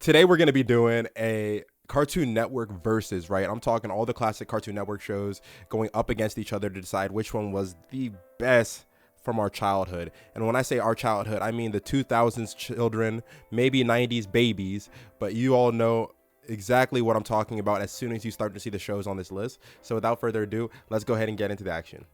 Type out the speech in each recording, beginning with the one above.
Today we're going to be doing a Cartoon Network versus, right? I'm talking all the classic Cartoon Network shows going up against each other to decide which one was the best from our childhood. And when I say our childhood, I mean the 2000s children, maybe 90s babies, but you all know exactly what I'm talking about as soon as you start to see the shows on this list. So without further ado, let's go ahead and get into the action.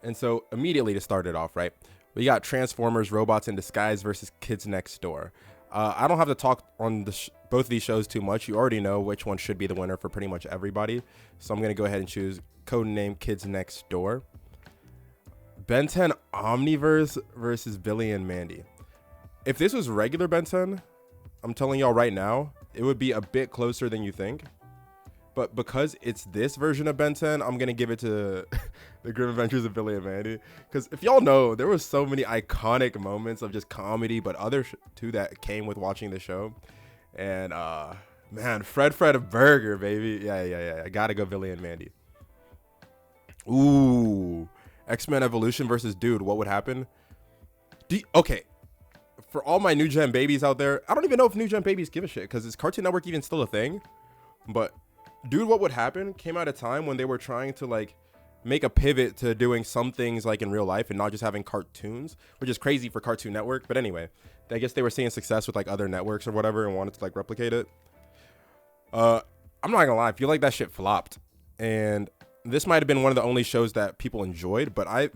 And so immediately to start it off, right? We got Transformers, Robots in Disguise versus Kids Next Door. I don't have to talk on both of these shows too much. You already know which one should be the winner for pretty much everybody. So I'm going to go ahead and choose codename Kids Next Door. Ben 10 Omniverse versus Billy and Mandy. If this was regular Ben 10, I'm telling y'all right now, it would be a bit closer than you think. But because it's this version of Ben 10, I'm going to give it to The Grim Adventures of Billy and Mandy. Because if y'all know, there were so many iconic moments of just comedy, but other too that came with watching the show. And, man, Fred Burger, baby. Yeah. I got to go Billy and Mandy. Ooh. X-Men Evolution versus Dude, what would happen? Okay. For all my New Gen babies out there, I don't even know if New Gen babies give a shit. Because is Cartoon Network even still a thing? But Dude, What Would Happen came at a time when they were trying to like make a pivot to doing some things like in real life and not just having cartoons, which is crazy for Cartoon Network. But anyway, I guess they were seeing success with like other networks or whatever and wanted to like replicate it. I'm not gonna lie, I feel like that shit flopped. And this might have been one of the only shows that people enjoyed, but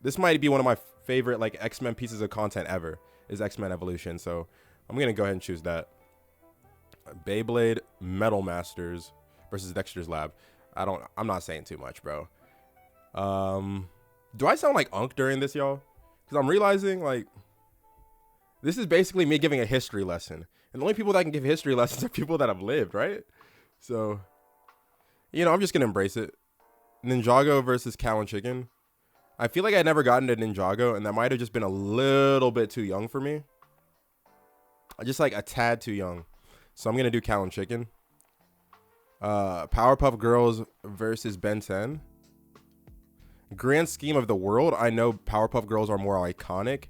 this might be one of my favorite like X-Men pieces of content ever is X-Men Evolution. So I'm gonna go ahead and choose that. Beyblade Metal Masters versus Dexter's Lab. I'm not saying too much, bro. Do I sound like Unk during this, y'all? Because I'm realizing like this is basically me giving a history lesson, and the only people that can give history lessons are people that have lived, right? So, I'm just gonna embrace it. Ninjago versus Cow and Chicken. I feel like I'd never gotten to Ninjago, and that might have just been a little bit too young for me. Just like a tad too young. So I'm going to do Cow and Chicken. Powerpuff Girls versus Ben 10. Grand scheme of the world, I know Powerpuff Girls are more iconic.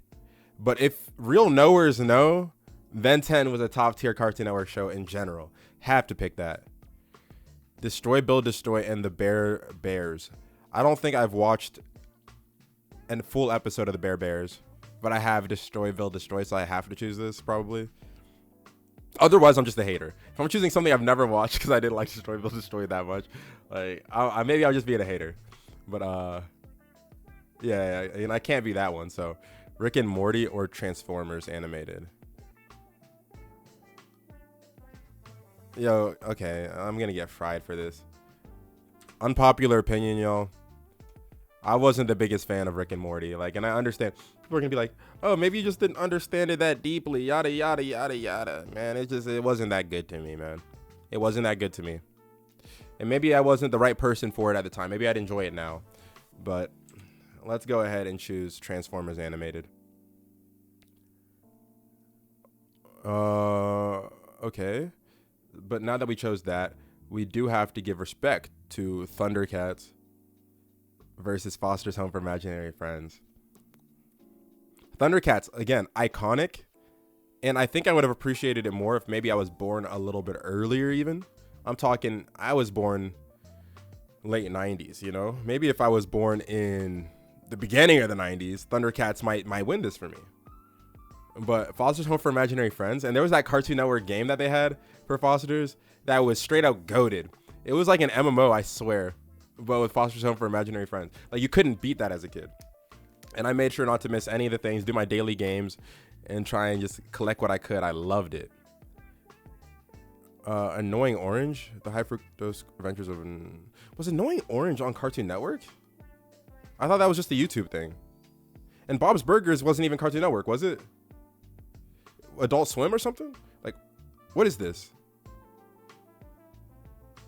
But if real knowers know, Ben 10 was a top tier Cartoon Network show in general. Have to pick that. Destroy, Build, Destroy, and the Bears. I don't think I've watched a full episode of the Bears. But I have Destroy, Build, Destroy, so I have to choose this probably. Otherwise, I'm just a hater. If I'm choosing something I've never watched because I didn't like Destroy, Build, Destroy that much, like maybe I'll just be a hater. But yeah, and I can't be that one. So, Rick and Morty or Transformers animated. Yo, okay, I'm gonna get fried for this. Unpopular opinion, y'all. I wasn't the biggest fan of Rick and Morty. Like, and I understand people are gonna be like, "Oh, maybe you just didn't understand it that deeply." Yada yada yada yada. Man, it wasn't that good to me, man. It wasn't that good to me. And maybe I wasn't the right person for it at the time. Maybe I'd enjoy it now. But let's go ahead and choose Transformers animated. Okay. But now that we chose that, we do have to give respect to Thundercats versus Foster's Home for Imaginary Friends. Thundercats, again, iconic. And I think I would have appreciated it more if maybe I was born a little bit earlier even. I'm talking, I was born late 90s, Maybe if I was born in the beginning of the 90s, Thundercats might win this for me. But Foster's Home for Imaginary Friends, and there was that Cartoon Network game that they had for Foster's that was straight out goated. It was like an MMO, I swear. But with Foster's Home for Imaginary Friends. Like, you couldn't beat that as a kid. And I made sure not to miss any of the things, do my daily games, and try and just collect what I could. I loved it. Annoying Orange? The High Fructose Adventures of... Was Annoying Orange on Cartoon Network? I thought that was just a YouTube thing. And Bob's Burgers wasn't even Cartoon Network, was it? Adult Swim or something? Like, what is this?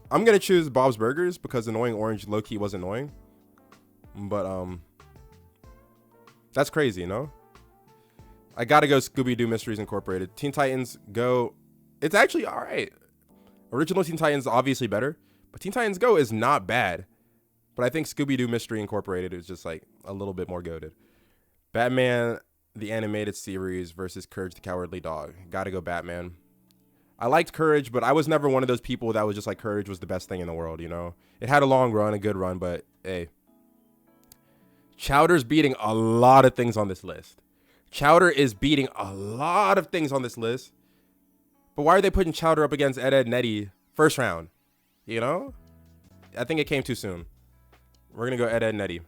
I'm going to choose Bob's Burgers because Annoying Orange low-key was annoying. But, that's crazy, I got to go Scooby-Doo Mysteries Incorporated. Teen Titans Go. It's actually all right. Original Teen Titans obviously better. But Teen Titans Go is not bad. But I think Scooby-Doo Mystery Incorporated is just like a little bit more goated. Batman the animated series versus Courage the Cowardly Dog. Gotta go Batman. I liked Courage, but I was never one of those people that was just like Courage was the best thing in the world, you know? It had a long run, a good run, but hey. Chowder's beating a lot of things on this list. Chowder is beating a lot of things on this list. But why are they putting Chowder up against Ed, Edd n Eddy first round? You know? I think it came too soon. We're going to go Ed, Edd n Eddy.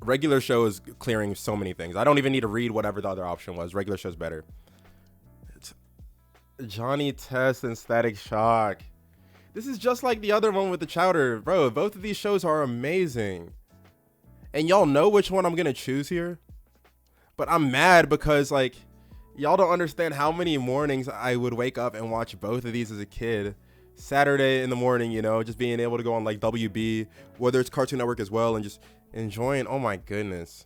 Regular show is clearing so many things. I don't even need to read whatever the other option was. Regular show's better. It's Johnny Test and Static Shock. This is just like the other one with the Chowder. Bro, both of these shows are amazing. And y'all know which one I'm going to choose here. But I'm mad because, like, y'all don't understand how many mornings I would wake up and watch both of these as a kid. Saturday in the morning, you know, just being able to go on, like, WB, whether it's Cartoon Network as well, and just enjoying. Oh, my goodness.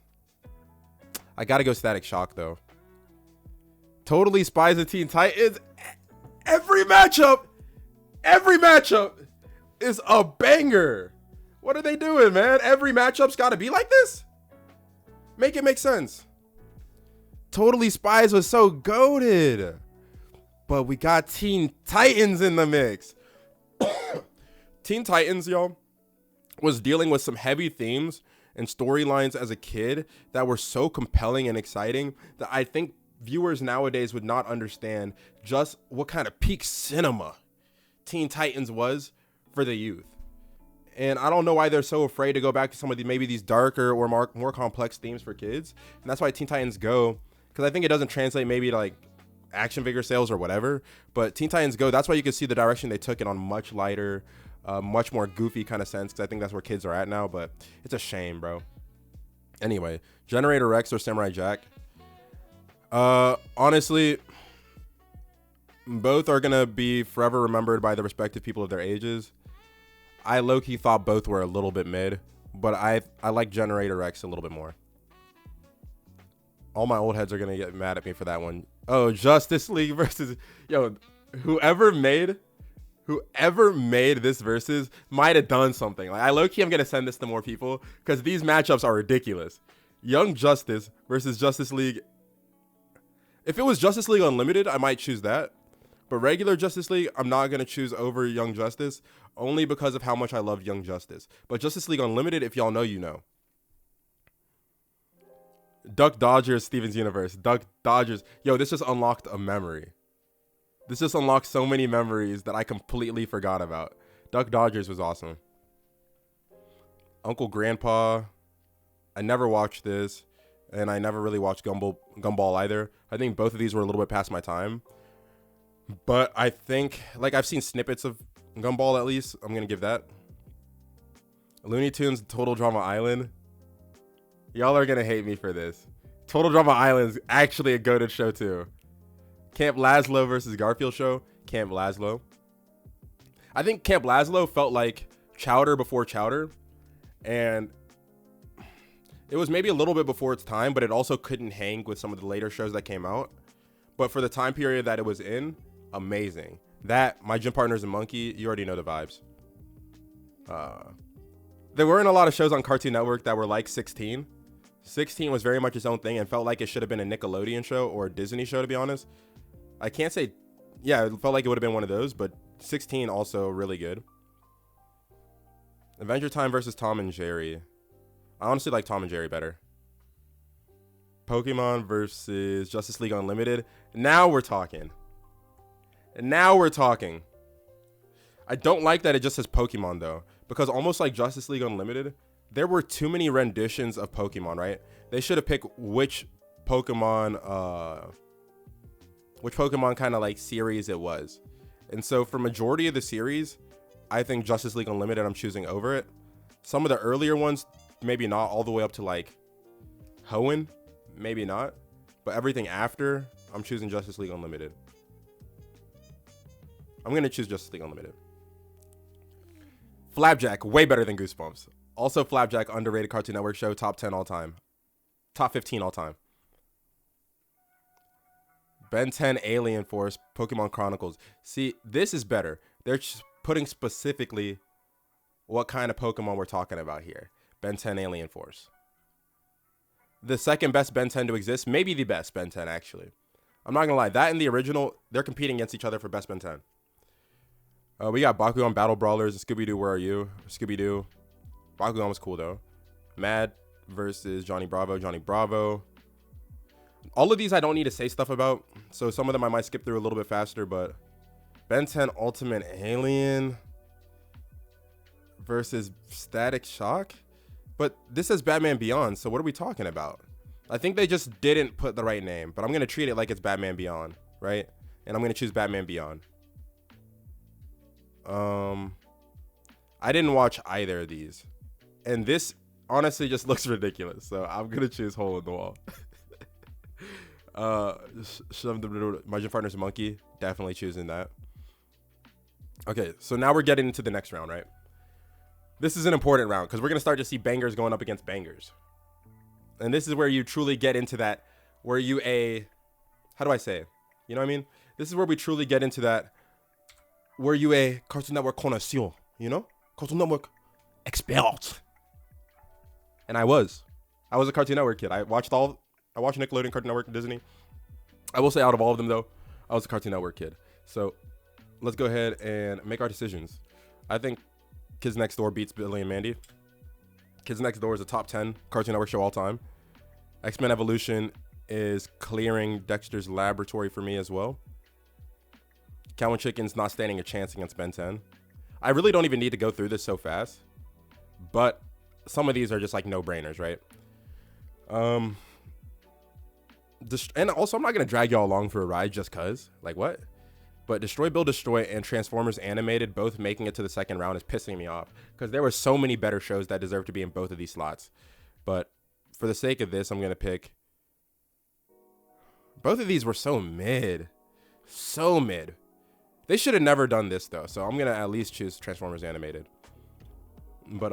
I got to go Static Shock, though. Totally Spies and Teen Titans. Every matchup is a banger. What are they doing, man? Every matchup's got to be like this? Make it make sense. Totally Spies was so goated. But we got Teen Titans in the mix. Teen Titans, y'all, was dealing with some heavy themes and storylines as a kid that were so compelling and exciting that I think viewers nowadays would not understand just what kind of peak cinema Teen Titans was for the youth. And I don't know why they're so afraid to go back to some of the, maybe these darker or more complex themes for kids. And that's why Teen Titans Go, because I think it doesn't translate maybe to like action figure sales or whatever. But Teen Titans Go, that's why you can see the direction they took it on, much lighter, much more goofy kind of sense, because I think that's where kids are at now. But it's a shame, bro. Anyway, Generator Rex or Samurai Jack. Honestly, both are going to be forever remembered by the respective people of their ages. I low-key thought both were a little bit mid, but I like Generator Rex a little bit more. All my old heads are going to get mad at me for that one. Oh, Justice League versus... Yo, whoever made this versus might have done something. Like, I low-key am going to send this to more people because these matchups are ridiculous. Young Justice versus Justice League. If it was Justice League Unlimited, I might choose that. But regular Justice League, I'm not going to choose over Young Justice, only because of how much I love Young Justice. But Justice League Unlimited, if y'all know, you know. Duck Dodgers, Steven's Universe. Duck Dodgers. Yo, this just unlocked a memory. This just unlocked so many memories that I completely forgot about. Duck Dodgers was awesome. Uncle Grandpa. I never watched this. And I never really watched Gumball either. I think both of these were a little bit past my time. But I think, like, I've seen snippets of Gumball at least. I'm going to give that. Looney Tunes Total Drama Island. Y'all are going to hate me for this. Total Drama Island is actually a goated show too. Camp Lazlo versus Garfield Show. Camp Lazlo. I think Camp Lazlo felt like Chowder before Chowder. And it was maybe a little bit before its time, but it also couldn't hang with some of the later shows that came out. But for the time period that it was in, amazing. That, My Gym Partner's a Monkey, you already know the vibes. There weren't a lot of shows on Cartoon Network that were like 16. 16 was very much its own thing and felt like it should have been a Nickelodeon show or a Disney show, to be honest. I can't say, yeah, it felt like it would have been one of those, but 16 also really good. Adventure Time versus Tom and Jerry. I honestly like Tom and Jerry better. Pokemon versus Justice League Unlimited. Now we're talking. I don't like that it just says Pokemon, though, because almost like Justice League Unlimited, there were too many renditions of Pokemon, right? They should have picked which Pokemon kind of like series it was. And so for majority of the series, I think Justice League Unlimited I'm choosing over it. Some of the earlier ones, maybe not, all the way up to like Hoenn, maybe not. But everything after, I'm choosing Justice League Unlimited. I'm going to choose Justice League Unlimited. Flapjack, way better than Goosebumps. Also, Flapjack, underrated Cartoon Network show, top 10 all time. Top 15 all time. Ben 10, Alien Force, Pokemon Chronicles. See, this is better. They're putting specifically what kind of Pokemon we're talking about here. Ben 10, Alien Force. the second best Ben 10 to exist, maybe the best Ben 10 actually. I'm not gonna lie, that and the original, they're competing against each other for best Ben 10. We got Bakugan Battle Brawlers and Scooby-Doo Where Are You? Scooby-Doo. Bakugan was cool though. Mad versus Johnny Bravo. Johnny Bravo. All of these I don't need to say stuff about, so some of them I might skip through a little bit faster, but Ben 10 Ultimate Alien versus Static Shock. But this is Batman Beyond, so what are we talking about? I think they just didn't put the right name, but I'm going to treat it like it's Batman Beyond, right? And I'm going to choose Batman Beyond. I didn't watch either of these. And this honestly just looks ridiculous, so I'm going to choose Hole in the Wall. My Gym Partner's Monkey, definitely choosing that. Okay, so now we're getting into the next round, right? This is an important round because we're going to start to see bangers going up against bangers. And this is where you truly get into that, where you how do I say? You know what I mean? This is where we truly get into that, where you a Cartoon Network connoisseur, you know? Cartoon Network expert. And I was a Cartoon Network kid. I watched Nickelodeon, Cartoon Network, Disney. I will say out of all of them though, I was a Cartoon Network kid. So let's go ahead and make our decisions. I think Kids Next Door beats Billy and Mandy. Kids Next Door is a top 10 Cartoon Network show all time. X-Men Evolution is clearing Dexter's Laboratory for me as well. Cow and Chicken's not standing a chance against Ben 10. I really don't even need to go through this so fast, but some of these are just like no-brainers, right? And also, I'm not going to drag y'all along for a ride just because. Like, what? But Destroy, Build, Destroy, and Transformers Animated both making it to the second round is pissing me off because there were so many better shows that deserve to be in both of these slots. But for the sake of this, I'm going to pick... Both of these were so mid. So mid. They should have never done this, though. So I'm going to at least choose Transformers Animated. But,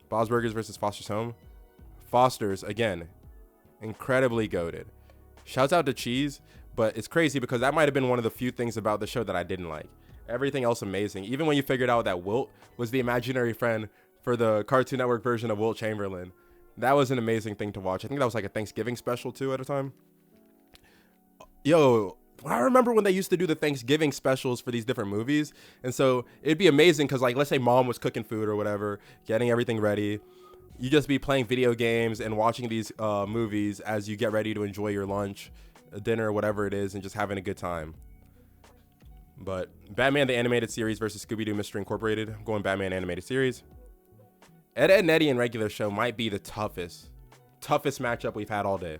Bob's Burgers versus Foster's Home. Foster's, again, incredibly goated. Shouts out to Cheese. But it's crazy because that might have been one of the few things about the show that I didn't like. Everything else amazing. Even when you figured out that Wilt was the imaginary friend for the Cartoon Network version of Wilt Chamberlain. That was an amazing thing to watch. I think that was like a Thanksgiving special too at a time. Yo, I remember when they used to do the Thanksgiving specials for these different movies. And so it'd be amazing because like, let's say mom was cooking food or whatever, getting everything ready. You just be playing video games and watching these movies as you get ready to enjoy your lunch, dinner, whatever it is, and just having a good time. But Batman the Animated Series versus Scooby-Doo Mystery Incorporated. I'm going Batman Animated Series. Ed, Edd n Eddy in regular show might be the toughest matchup we've had all day.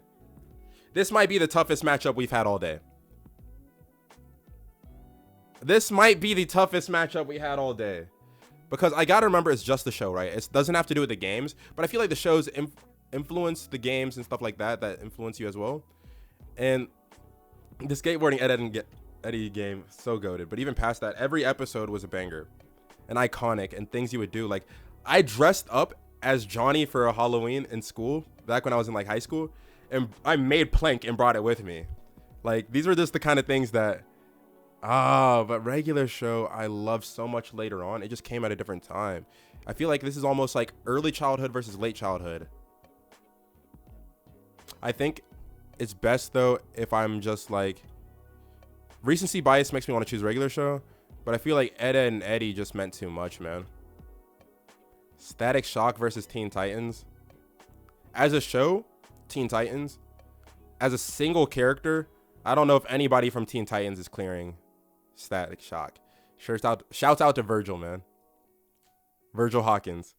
This might be the toughest matchup we've had all day. This might be the toughest matchup we had all day. Because I gotta remember it's just the show, right? It doesn't have to do with the games, but I feel like the shows influence the games and stuff like that influence you as well. And the skateboarding Ed, Eddy game, so goated. But even past that, every episode was a banger and iconic, and things you would do. Like, I dressed up as Johnny for a Halloween in school back when I was in like high school, and I made plank and brought it with me. Like, these were just the kind of things that, but regular show I loved so much later on. It just came at a different time. I feel like this is almost like early childhood versus late childhood. I think it's best though if I'm just like, recency bias makes me want to choose regular show, but I feel like Ed, Edd n Eddy just meant too much, man. Static Shock versus Teen Titans. As a show, Teen Titans. As a single character, I don't know if anybody from Teen Titans is clearing Static Shock. Shouts out to Virgil, man. Virgil Hawkins.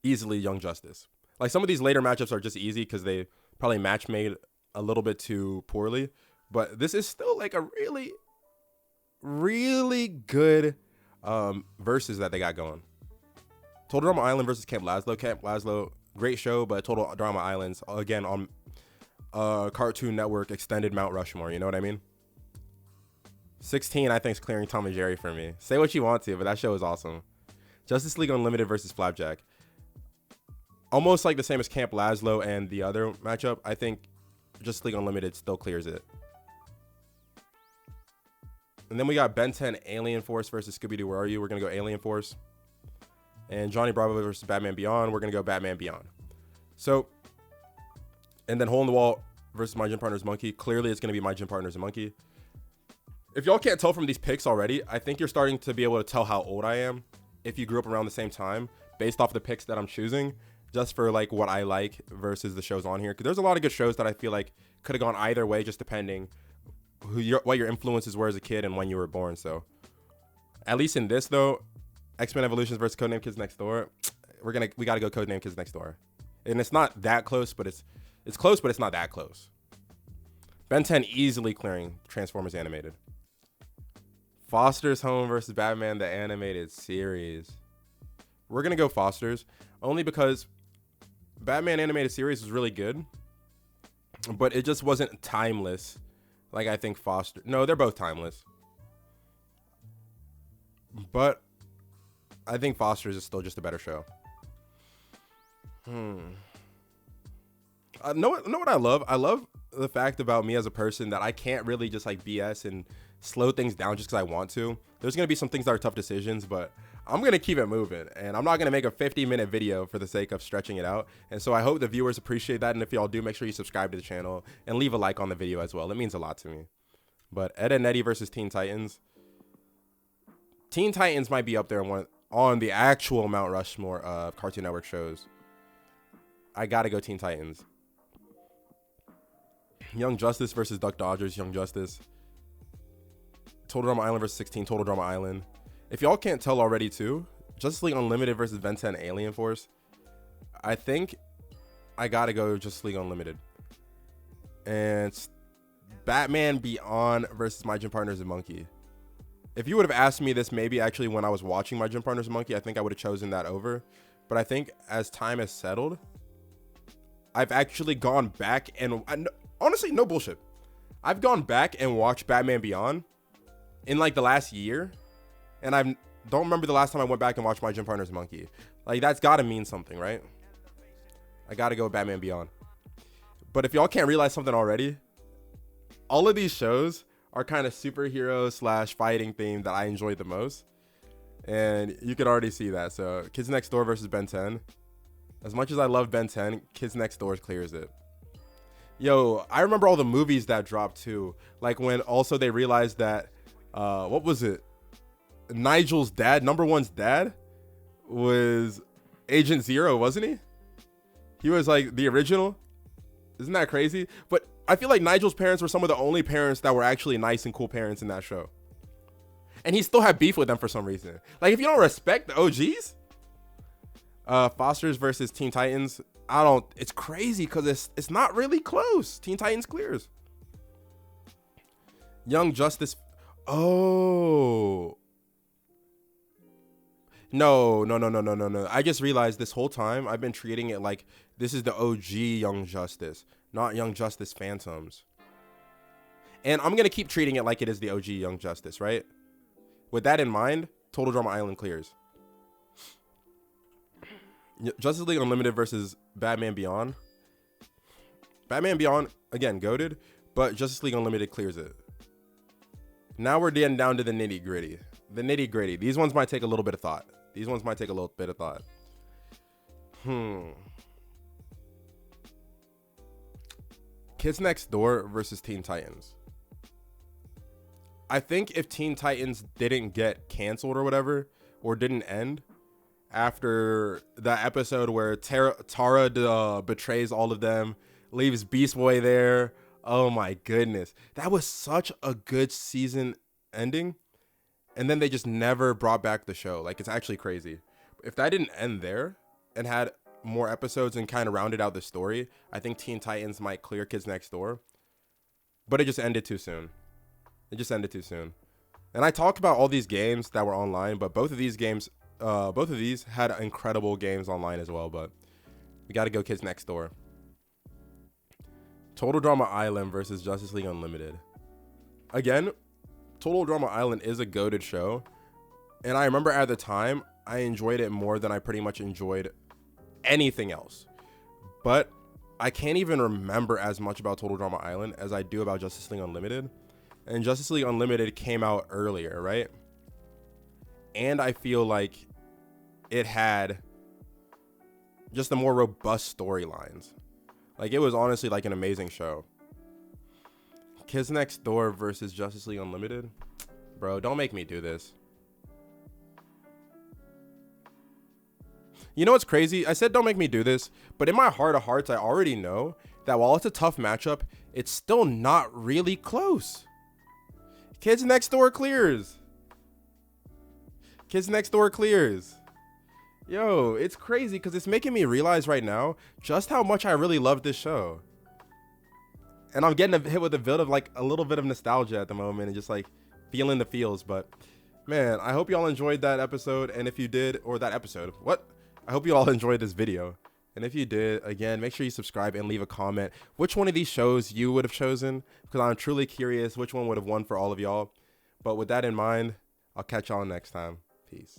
Easily Young Justice. Like, some of these later matchups are just easy because they probably match made a little bit too poorly. But this is still like a really, really good versus that they got going. Total Drama Island versus Camp Lazlo. Camp Lazlo, great show, but Total Drama Island's again on Cartoon Network extended Mount Rushmore. You know what I mean? 16, I think, is clearing Tom and Jerry for me. Say what you want to, but that show is awesome. Justice League Unlimited versus Flapjack. Almost like the same as Camp Lazlo and the other matchup. I think Justice League Unlimited still clears it. And then we got Ben 10 Alien Force versus Scooby-Doo Where Are You? We're going to go Alien Force. And Johnny Bravo versus Batman Beyond, we're going to go Batman Beyond. So, and then Hole in the Wall versus My Gym Partner's Monkey. Clearly, it's going to be My Gym Partner's Monkey. If y'all can't tell from these picks already, I think you're starting to be able to tell how old I am if you grew up around the same time based off the picks that I'm choosing, just for like what I like versus the shows on here. Because there's a lot of good shows that I feel like could have gone either way, just depending what your influences were as a kid and when you were born. So at least in this though, X-Men Evolutions versus Codename Kids Next Door, we got to go Codename Kids Next Door. And it's not that close, but it's close, but it's not that close. Ben 10 easily clearing Transformers Animated. Foster's Home versus Batman the Animated Series. We're going to go Foster's only because Batman Animated Series was really good, but it just wasn't timeless. Like I think Foster, no, they're both timeless, but I think Foster's is still just a better show. Know what I love? I love the fact about me as a person that I can't really just like BS and slow things down just because I want to. There's going to be some things that are tough decisions, but I'm going to keep it moving. And I'm not going to make a 50-minute video for the sake of stretching it out. And so I hope the viewers appreciate that. And if y'all do, make sure you subscribe to the channel and leave a like on the video as well. It means a lot to me. But Ed and Eddie versus Teen Titans. Teen Titans might be up there on the actual Mount Rushmore of Cartoon Network shows. I got to go Teen Titans. Young Justice versus Duck Dodgers. Young Justice. Total Drama Island versus 16. Total Drama Island. If y'all can't tell already too, Justice League Unlimited versus Ben 10 Alien Force. I think I gotta go Justice League Unlimited. And Batman Beyond versus My Gym Partner's a Monkey. If you would have asked me this maybe actually when I was watching My Gym Partner's a Monkey, I think I would have chosen that over. But I think as time has settled, I've actually gone back and honestly, no bullshit, I've gone back and watched Batman Beyond in like the last year, and I don't remember the last time I went back and watched My Gym Partner's Monkey. Like that's gotta mean something, right? I gotta go Batman Beyond. But if y'all can't realize something already, all of these shows are kind of superhero / fighting themed that I enjoyed the most, and you could already see that. So Kids Next Door versus Ben 10. As much as I love Ben 10, Kids Next Door clears it. Yo, I remember all the movies that dropped too. Like when also they realized that, what was it? Nigel's dad, number one's dad, was Agent Zero, wasn't he? He was like the original. Isn't that crazy? But I feel like Nigel's parents were some of the only parents that were actually nice and cool parents in that show. And he still had beef with them for some reason. Like if you don't respect the OGs, Foster's versus Teen Titans. It's crazy because it's not really close. Teen Titans clears. Young Justice. Oh. No. I just realized this whole time I've been treating it like this is the OG Young Justice, not Young Justice Phantoms. And I'm going to keep treating it like it is the OG Young Justice, right? With that in mind, Total Drama Island clears. Justice League Unlimited versus Batman Beyond. Batman Beyond, again, goated, but Justice League Unlimited clears it. Now we're getting down to the nitty gritty. These ones might take a little bit of thought. Kids Next Door versus Teen Titans. I think if Teen Titans didn't get canceled or whatever, or didn't end after that episode where Tara betrays all of them, leaves Beast Boy there. Oh my goodness. That was such a good season ending. And then they just never brought back the show. Like, it's actually crazy. If that didn't end there and had more episodes and kind of rounded out the story, I think Teen Titans might clear Kids Next Door. But it just ended too soon. And I talked about all these games that were online, but both of these had incredible games online as well. But we got to go Kids Next Door. Total Drama Island versus Justice League Unlimited. Again, Total Drama Island is a goated show. And I remember at the time, I enjoyed it more than I pretty much enjoyed anything else. But I can't even remember as much about Total Drama Island as I do about Justice League Unlimited. And Justice League Unlimited came out earlier, right? And I feel like it had just the more robust storylines. Like, it was honestly like an amazing show. Kids Next Door versus Justice League Unlimited. Bro, don't make me do this. You know what's crazy? I said don't make me do this, but in my heart of hearts, I already know that while it's a tough matchup, it's still not really close. Kids Next Door clears. Kids Next Door clears. Yo, it's crazy because it's making me realize right now just how much I really love this show. And I'm getting hit with a bit of like a little bit of nostalgia at the moment and just like feeling the feels. But man, I hope y'all enjoyed that episode. And if you did, or that episode, what? I hope you all enjoyed this video. And if you did, again, make sure you subscribe and leave a comment which one of these shows you would have chosen, because I'm truly curious which one would have won for all of y'all. But with that in mind, I'll catch y'all next time. Peace.